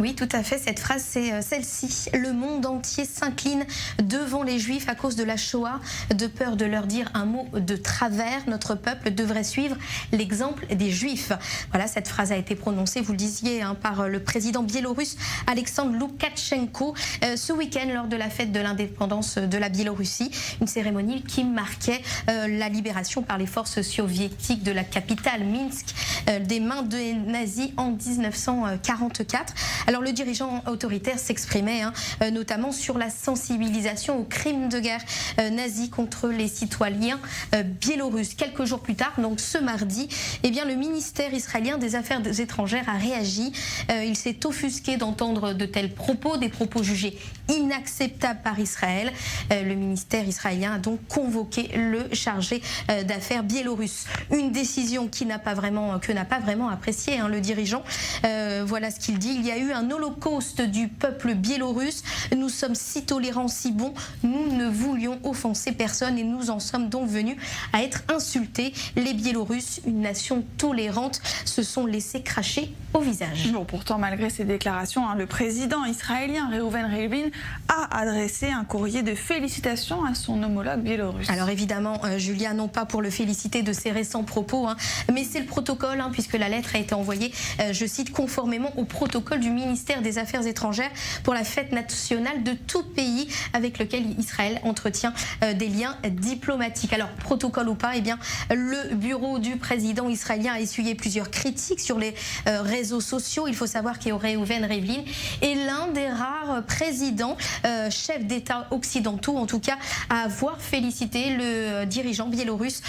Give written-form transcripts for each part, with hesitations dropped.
Oui, tout à fait. Cette phrase, c'est celle-ci. Le monde entier s'incline devant les Juifs à cause de la Shoah. De peur de leur dire un mot de travers, notre peuple devrait suivre l'exemple des Juifs. Voilà, cette phrase a été prononcée, vous le disiez, par le président biélorusse Alexandre Loukachenko ce week-end lors de la fête de l'indépendance de la Biélorussie. Une cérémonie qui marquait la libération par les forces soviétiques de la capitale Minsk des mains des nazis en 1944. Alors le dirigeant autoritaire s'exprimait notamment sur la sensibilisation aux crimes de guerre nazis contre les citoyens biélorusses. Quelques jours plus tard, donc ce mardi, eh bien, le ministère israélien des Affaires étrangères a réagi. Il s'est offusqué d'entendre de tels propos, des propos jugés inacceptables par Israël. Le ministère israélien a donc convoqué le chargé d'affaires biélorusse. Une décision que n'a pas vraiment appréciée le dirigeant. Voilà ce qu'il dit. Il y a eu un holocauste du peuple biélorusse. Nous sommes si tolérants, si bons. Nous ne voulions offenser personne et nous en sommes donc venus à être insultés. Les Biélorusses, une nation tolérante, se sont laissés cracher au visage. Bon, pourtant, malgré ces déclarations, le président israélien Reuven Rivlin a adressé un courrier de félicitations à son homologue biélorusse. Alors évidemment, Julia, non pas pour le féliciter de ses récents propos, mais c'est le protocole, puisque la lettre a été envoyée, je cite, conformément au protocole du ministère des Affaires étrangères pour la fête nationale de tout pays avec lequel Israël entretient des liens diplomatiques. Alors, protocole ou pas, eh bien, le bureau du président israélien a essuyé plusieurs critiques sur les réseaux sociaux. Il faut savoir que Reuven Rivlin est l'un des rares présidents, chefs d'État occidentaux, en tout cas, à avoir félicité le dirigeant biélorusse,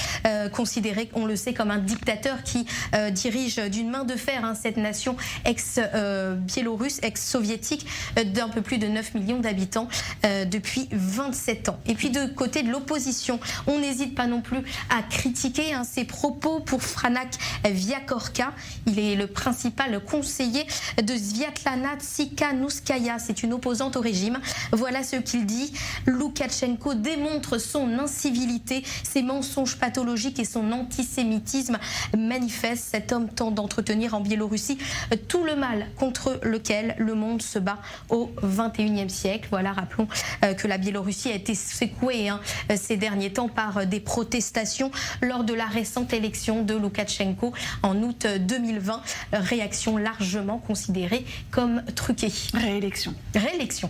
considéré, on le sait, comme un dictateur qui dirige d'une main de fer cette nation ex-biélorusse, ex-soviétique, d'un peu plus de 9 millions d'habitants depuis 27 ans. Et puis de côté de l'opposition, on n'hésite pas non plus à critiquer ses propos pour Franak Viakorka. Il est le principal conseiller de Sviatlana Tsikhanouskaya. C'est une opposante au régime. Voilà ce qu'il dit. Loukachenko démontre son incivilité, ses mensonges pathologiques et son antisémitisme manifeste. Cet homme tente d'entretenir en Biélorussie tout le mal contre lequel le monde se bat au XXIe siècle. Voilà, rappelons que la Biélorussie a été secouée ces derniers temps par des protestations lors de la récente élection de Loukachenko en août 2020. Réaction largement considérée comme truquée. Réélection. Réélection.